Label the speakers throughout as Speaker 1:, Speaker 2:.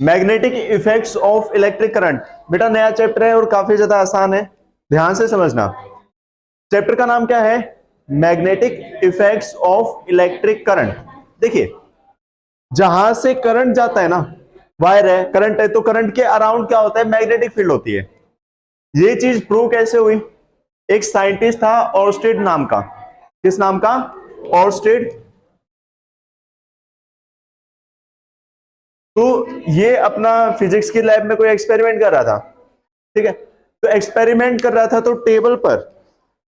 Speaker 1: Magnetic effects of electric current. बेटा नया chapter है और काफी ज्यादा आसान है, ध्यान से समझना। चैप्टर का नाम क्या है? Magnetic effects of electric current. देखिए, जहां से करंट जाता है ना, वायर है, करंट है, तो करंट के अराउंड क्या होता है? मैग्नेटिक फील्ड होती है। ये चीज प्रूव कैसे हुई? एक साइंटिस्ट था ऑर्स्टेड नाम का। किस नाम का? ऑर्स्टेड। तो ये अपना फिजिक्स की लैब में कोई एक्सपेरिमेंट कर रहा था, ठीक है? तो एक्सपेरिमेंट कर रहा था तो टेबल पर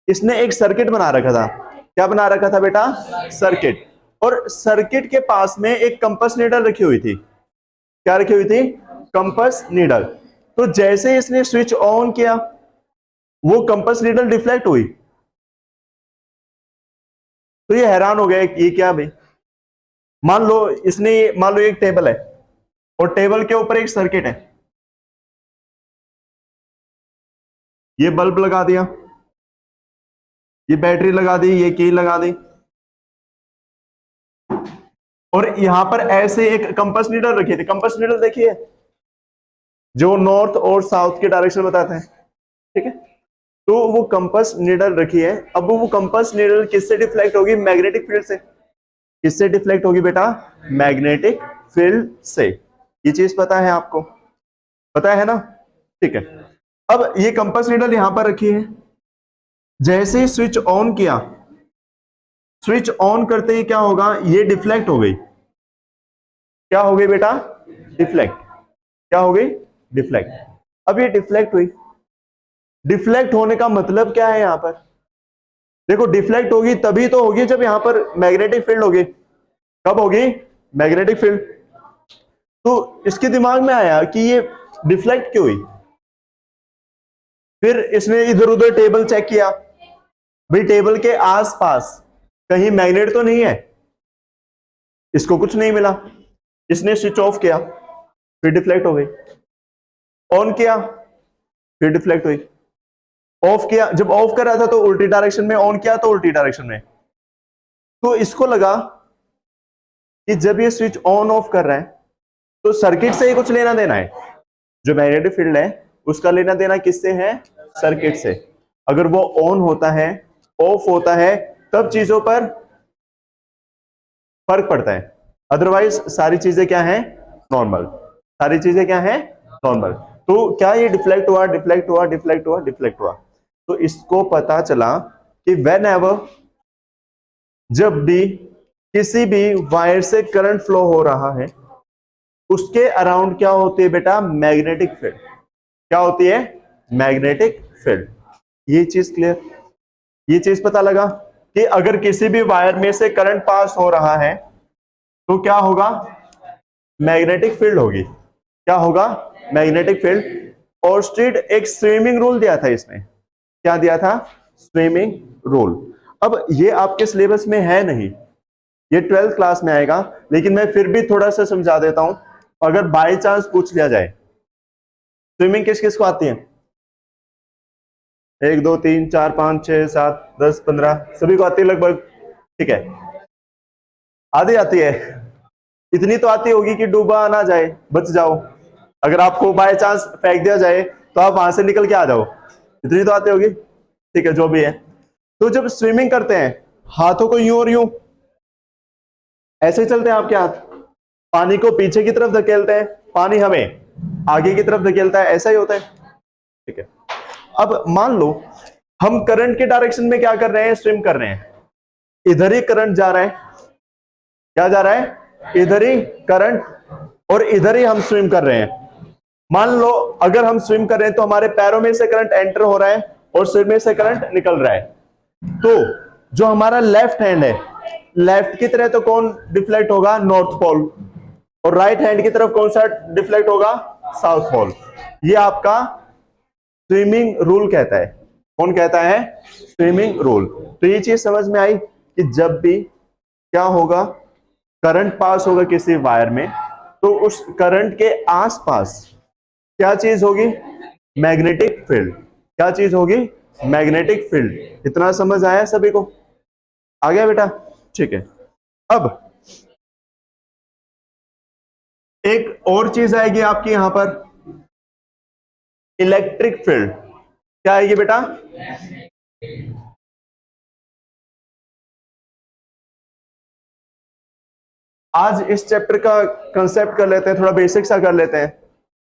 Speaker 1: इसने एक सर्किट बना रखा था। क्या बना रखा था बेटा? सर्किट। और सर्किट के पास में एक कंपास नीडल रखी हुई थी। क्या रखी हुई थी? Compass needle. तो जैसे इसने स्विच ऑन किया, वो कंपास नीडल डिफ्लेक्ट हुई। तो ये हैरान हो गया, ये क्या भाई? मान लो एक टेबल है और टेबल के ऊपर एक सर्किट है। ये बल्ब लगा दिया, ये बैटरी लगा दी, ये की लगा दी, और यहां पर ऐसे एक कंपास नीडल रखी थी। कंपास नीडल देखिए, जो नॉर्थ और साउथ के डायरेक्शन बताते हैं, ठीक है? तो वो कंपास नीडल रखी है। अब वो कंपास नीडल किससे डिफ्लेक्ट होगी? मैग्नेटिक फील्ड से। किससे डिफ्लेक्ट होगी बेटा? मैग्नेटिक फील्ड से। ये चीज पता है आपको? पता है ना? ठीक है। अब ये कंपास नीडल यहां पर रखी है। जैसे ही स्विच ऑन किया, स्विच ऑन करते ही क्या होगा? ये डिफ्लेक्ट हो गई। क्या हो गई बेटा? डिफ्लेक्ट। क्या हो गई? डिफ्लेक्ट। अब ये डिफ्लेक्ट हुई। डिफ्लेक्ट होने का मतलब क्या है यहां पर? देखो, डिफ्लेक्ट होगी तभी तो होगी जब यहां पर मैग्नेटिक फील्ड होगी। कब होगी? Magnetic field. तो इसके दिमाग में आया कि ये डिफ्लेक्ट क्यों हुई। फिर इसने इधर उधर टेबल चेक किया, भाई टेबल के आसपास कहीं मैग्नेट तो नहीं है। इसको कुछ नहीं मिला। इसने स्विच ऑफ किया, फिर डिफ्लेक्ट हो गई। ऑन किया, फिर डिफ्लेक्ट हुई। ऑफ किया, जब ऑफ कर रहा था तो उल्टी डायरेक्शन में, ऑन किया तो उल्टी डायरेक्शन में। तो इसको लगा कि जब ये स्विच ऑन ऑफ कर रहा है तो सर्किट से ही कुछ लेना देना है। जो मैग्नेटिक फील्ड है उसका लेना देना किससे है? सर्किट से। अगर वो ऑन होता है, ऑफ होता है, तब चीजों पर फर्क पड़ता है। अदरवाइज सारी चीजें क्या है? नॉर्मल। सारी चीजें क्या है? नॉर्मल। तो क्या ये डिफ्लेक्ट हुआ, डिफ्लेक्ट हुआ, डिफ्लेक्ट हुआ, डिफ्लेक्ट हुआ? तो इसको पता चला कि वेन एवर, जब भी किसी भी वायर से करंट फ्लो हो रहा है, उसके अराउंड क्या होती है बेटा? Magnetic field. क्या होती है? Magnetic field. ये चीज क्लियर? ये चीज पता लगा कि अगर किसी भी वायर में से करंट पास हो रहा है तो क्या होगा? मैग्नेटिक फील्ड होगी। क्या होगा? Magnetic field. ऑर्स्टेड एक स्विमिंग रूल दिया था इसने। क्या दिया था? Swimming rule. अब ये आपके सिलेबस में है नहीं, ये 12th क्लास में आएगा, लेकिन मैं फिर भी थोड़ा सा समझा देता हूं। अगर बाय चांस पूछ लिया जाए, स्विमिंग किस किस को आती है? 1 2 3 4 5 6 7 10 15, सभी को आती है लगभग, ठीक है? आधी आती है। इतनी तो आती होगी कि डूबा ना जाए, बच जाओ। अगर आपको बाय चांस फेंक दिया जाए तो आप वहां से निकल के आ जाओ। इतनी तो आती होगी, ठीक है? जो भी है। तो जब स्विमिंग करते हैं, हाथों को यूं और यूं ऐसे चलते हैं आपके हाथ, पानी को पीछे की तरफ धकेलते हैं, पानी हमें आगे की तरफ धकेलता है, ऐसा ही होता है, ठीक है? अब मान लो हम करंट के डायरेक्शन में क्या कर रहे हैं? स्विम कर रहे हैं। इधर ही करंट जा रहा है। क्या जा रहा है? इधर ही करंट, और इधर ही हम स्विम कर रहे हैं। मान लो अगर हम स्विम कर रहे हैं तो हमारे पैरों में से करंट एंटर हो रहा है और सिर में से करंट निकल रहा है। तो जो हमारा लेफ्ट हैंड है, लेफ्ट की तरह तो कौन डिफ्लेक्ट होगा? North pole. और राइट हैंड की तरफ कौन सा डिफ्लेक्ट होगा? South pole. ये आपका स्विमिंग रूल कहता है। कौन कहता है? Swimming rule. तो ये चीज समझ में आई कि जब भी क्या होगा, करंट पास होगा किसी वायर में, तो उस करंट के आसपास क्या चीज होगी? Magnetic field. क्या चीज होगी? Magnetic field. इतना समझ आया सभी को? आ गया बेटा? ठीक है। अब एक और चीज आएगी आपकी यहां पर, इलेक्ट्रिक फील्ड। क्या आएगी बेटा? आज इस चैप्टर का कंसेप्ट कर लेते हैं, थोड़ा बेसिक सा कर लेते हैं,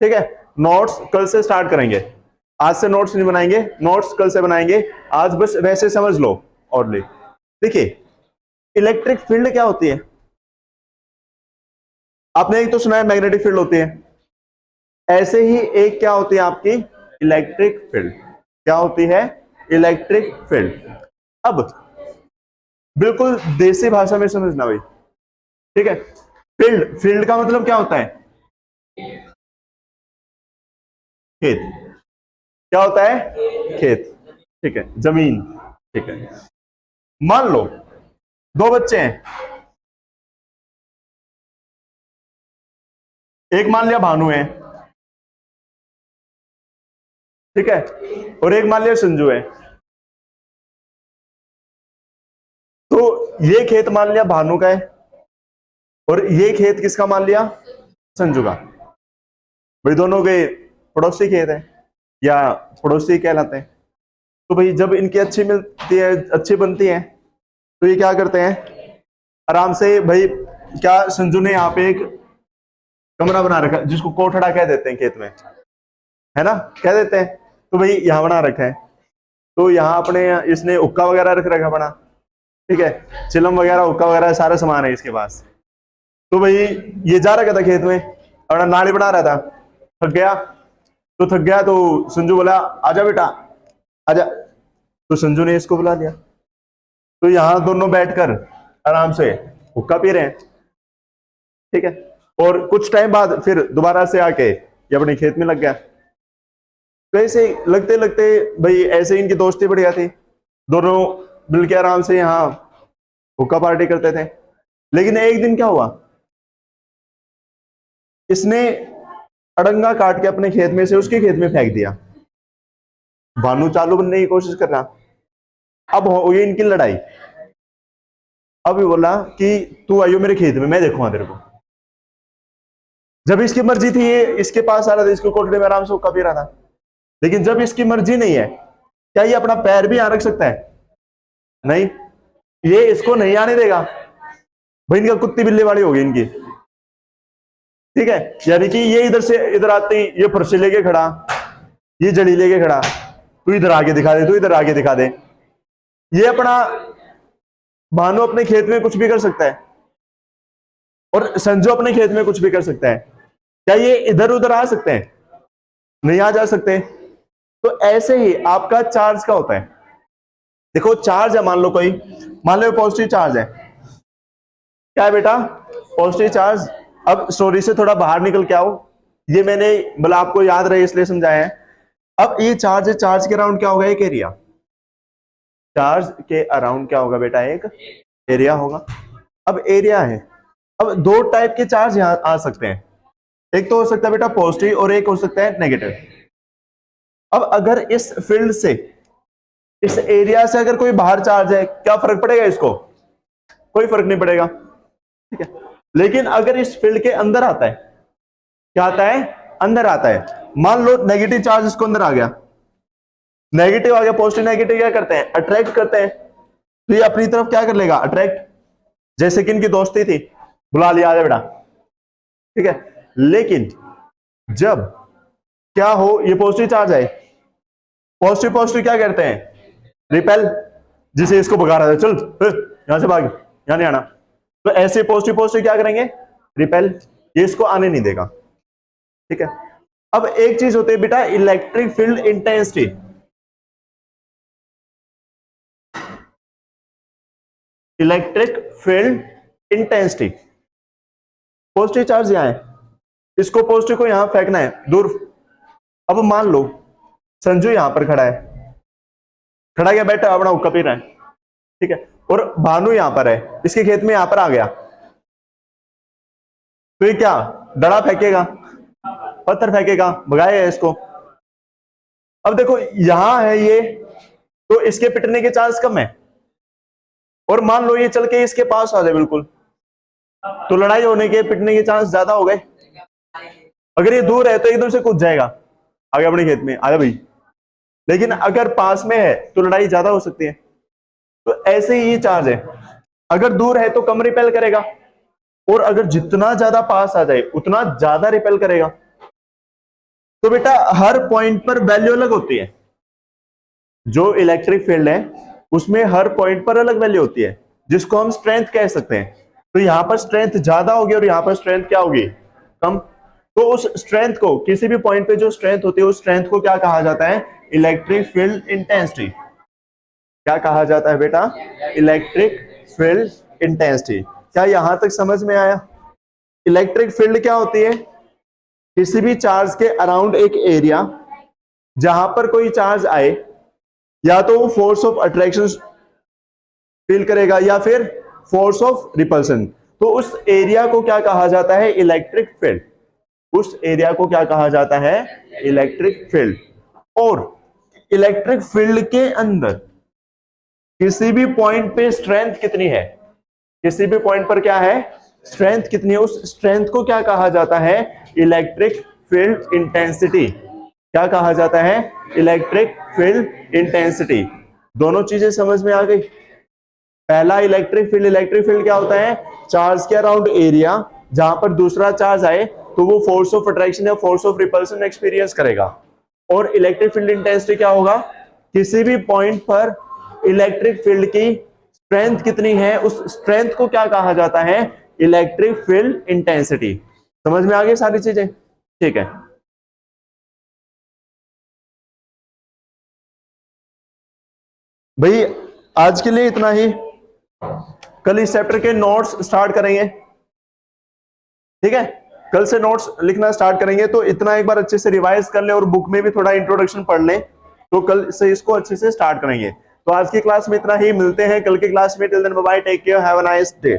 Speaker 1: ठीक है। नोट्स कल से स्टार्ट करेंगे, आज से नोट्स नहीं बनाएंगे, नोट्स कल से बनाएंगे। आज बस वैसे समझ लो। और देखिए, इलेक्ट्रिक फील्ड क्या होती है? आपने एक तो सुना है मैग्नेटिक फील्ड होती है, ऐसे ही एक क्या होती है आपकी इलेक्ट्रिक फील्ड। क्या होती है? Electric field. अब बिल्कुल देसी भाषा में समझना भाई, ठीक है। फील्ड, फील्ड का मतलब क्या होता है? खेत। क्या होता है? खेत, ठीक है, जमीन, ठीक है। मान लो दो बच्चे हैं, एक मान लिया भानु है, ठीक है, और एक मान लिया संजू है। तो ये खेत मान लिया भानु का है, और ये खेत किसका मान लिया? संजू का। भाई दोनों के पड़ोसी खेत है या पड़ोसी कहलाते हैं। तो भाई जब इनकी अच्छी मिलती है, अच्छी बनती है, तो ये क्या करते हैं आराम से। भाई क्या संजू ने यहाँ पे एक कमरा बना रखा है, जिसको कोठड़ा कह देते हैं खेत में, है ना, कह देते हैं। तो भाई यहाँ बना रखा है, तो यहाँ अपने इसने हुक्का वगैरह रख रखा बना, ठीक है, चिलम वगैरह, हुक्का वगैरह सारा सामान है इसके पास। तो भाई ये जा रखा था खेत में, अपना नाली बना रहा था, थक गया। तो संजू बोला आजा बेटा आजा। तो संजू ने इसको बुला लिया। तो यहाँ दोनों बैठकर आराम से हुक्का पी रहे हैं, ठीक है। और कुछ टाइम बाद फिर दोबारा से आके ये अपने खेत में लग गया। तो ऐसे लगते लगते भाई ऐसे इनकी दोस्ती बढ़ जाती, दोनों मिलके आराम से यहाँ हुक्का पार्टी करते थे। लेकिन एक दिन क्या हुआ, इसने अड़ंगा काट के अपने खेत में से उसके खेत में फेंक दिया। भानु चालू बनने की कोशिश कर रहा। अब हो गई इनकी लड़ाई। अब ये बोला कि तू आइयो मेरे खेत में, मैं देखूंगा तेरे को। जब इसकी मर्जी थी ये इसके पास आ रहा था, इसको कोठड़े में आराम से हुक्का पी रहा था। लेकिन जब इसकी मर्जी नहीं है, क्या ये अपना पैर भी यहां रख सकता है? नहीं, ये इसको नहीं आने देगा। भाई इनका कुत्ती बिल्ली वाली होगी इनकी, ठीक है। यानी कि ये इधर से इधर आते ही ये फरसे लेके खड़ा, ये जड़ी लेके खड़ा, तू इधर आगे दिखा दे, तू इधर आगे दिखा दे। ये अपना भानु अपने खेत में कुछ भी कर सकता है, और संजू अपने खेत में कुछ भी कर सकता है। क्या ये इधर उधर आ सकते हैं? नहीं आ जा सकते। तो ऐसे ही आपका चार्ज का होता है। देखो चार्ज है, मान लो कोई, मान लो पॉजिटिव चार्ज है। क्या है बेटा? Positive charge. अब स्टोरी से थोड़ा बाहर निकल के आओ, ये मैंने बोला आपको याद रहे इसलिए समझाया है। अब ये चार्ज है, चार्ज के अराउंड क्या होगा? एक एरिया। चार्ज के अराउंड क्या होगा बेटा? एक एरिया होगा। अब एरिया है। अब दो टाइप के चार्ज यहां आ सकते हैं, एक तो हो सकता है बेटा पॉजिटिव और एक हो सकता है नेगेटिव। अब अगर इस फील्ड से, इस एरिया से अगर कोई बाहर चार्ज है, क्या फर्क पड़ेगा इसको? कोई फर्क नहीं पड़ेगा, ठीक है। लेकिन अगर इस फील्ड के अंदर आता है, क्या आता है? अंदर आता है। मान लो नेगेटिव चार्ज इसको अंदर आ गया, नेगेटिव आ गया, पॉजिटिव नेगेटिव क्या करते हैं? अट्रैक्ट करते हैं। तो ये अपनी तरफ क्या कर लेगा? अट्रैक्ट। जैसे कि इनकी दोस्ती थी, बुला लिया आजा बेटा, ठीक है। लेकिन जब क्या हो, ये पॉजिटिव चार्ज है, पॉजिटिव पॉजिटिव क्या करते हैं? रिपेल। जिसे इसको भगा रहा था, चल यहां से भाग, यहां नहीं आना। तो ऐसे पॉजिटिव पॉजिटिव क्या करेंगे? रिपेल। ये इसको आने नहीं देगा, ठीक है। अब एक चीज होती है बेटा electric field intensity. Electric field intensity, positive charge यहां है, इसको पॉजिटिव को यहां फेंकना है दूर। अब मान लो संजू यहां पर खड़ा है, खड़ा गया, बैठा अपना हुक्का पी रहा है, ठीक है, और भानु यहां पर है, इसके खेत में यहां पर आ गया। तो ये क्या डड़ा फेंकेगा? पत्थर फेंकेगा, भगाएगा इसको। अब देखो यहां है ये, तो इसके पिटने के चांस कम है। और मान लो ये चल के इसके पास आ जाए बिल्कुल, तो लड़ाई होने के, पिटने के चांस ज्यादा हो गए। अगर ये दूर है तो एकदम से कूद जाएगा आगे अपने खेत में, आजा भाई। लेकिन अगर पास में है तो लड़ाई ज्यादा हो सकती है। तो ऐसे ही ये चार्ज है, अगर दूर है तो कम रिपेल करेगा, और अगर जितना ज्यादा पास आ जाए उतना ज्यादा रिपेल करेगा। तो बेटा हर पॉइंट पर वैल्यू अलग होती है, जो इलेक्ट्रिक फील्ड है उसमें हर पॉइंट पर अलग वैल्यू होती है, जिसको हम स्ट्रेंथ कह सकते हैं। तो यहां पर स्ट्रेंथ ज्यादा होगी और यहां पर स्ट्रेंथ क्या होगी, कम। तो उस स्ट्रेंथ को, किसी भी पॉइंट पे जो स्ट्रेंथ होती है उस स्ट्रेंथ को क्या कहा जाता है, इलेक्ट्रिक फील्ड इंटेंसिटी। क्या कहा जाता है बेटा, इलेक्ट्रिक फील्ड इंटेंसिटी। क्या यहां तक समझ में आया? इलेक्ट्रिक फील्ड क्या होती है, किसी भी चार्ज के अराउंड एक एरिया, जहां पर कोई चार्ज आए या तो वो फोर्स ऑफ अट्रैक्शन फील करेगा या फिर फोर्स ऑफ रिपल्सन। तो उस एरिया को क्या कहा जाता है, इलेक्ट्रिक फील्ड। उस एरिया को क्या कहा जाता है, इलेक्ट्रिक फील्ड। और इलेक्ट्रिक फील्ड के अंदर किसी भी पॉइंट पे स्ट्रेंथ कितनी है, किसी भी पॉइंट पर क्या है, स्ट्रेंथ कितनी है, उस स्ट्रेंथ को क्या कहा जाता है, इलेक्ट्रिक फील्ड इंटेंसिटी। क्या कहा जाता है, इलेक्ट्रिक फील्ड इंटेंसिटी। दोनों चीजें समझ में आ गई। पहला इलेक्ट्रिक फील्ड क्या होता है, चार्ज के अराउंड एरिया जहां पर दूसरा चार्ज आए तो वो फोर्स ऑफ अट्रैक्शन या फोर्स ऑफ रिपल्सन एक्सपीरियंस करेगा। और इलेक्ट्रिक फील्ड इंटेंसिटी क्या होगा, किसी भी पॉइंट पर इलेक्ट्रिक फील्ड की स्ट्रेंथ कितनी है, उस स्ट्रेंथ को क्या कहा जाता है, इलेक्ट्रिक फील्ड इंटेंसिटी। समझ में आ गई सारी चीजें? ठीक है भाई, आज के लिए इतना ही। कल इस चैप्टर के नोट्स स्टार्ट करेंगे, ठीक है? कल से नोट्स लिखना स्टार्ट करेंगे, तो इतना एक बार अच्छे से रिवाइज कर ले और बुक में भी थोड़ा इंट्रोडक्शन पढ़ ले, तो कल से इसको अच्छे से स्टार्ट करेंगे। तो आज की क्लास में इतना ही, मिलते हैं कल की क्लास में। Till then bye bye, take care, have a nice day.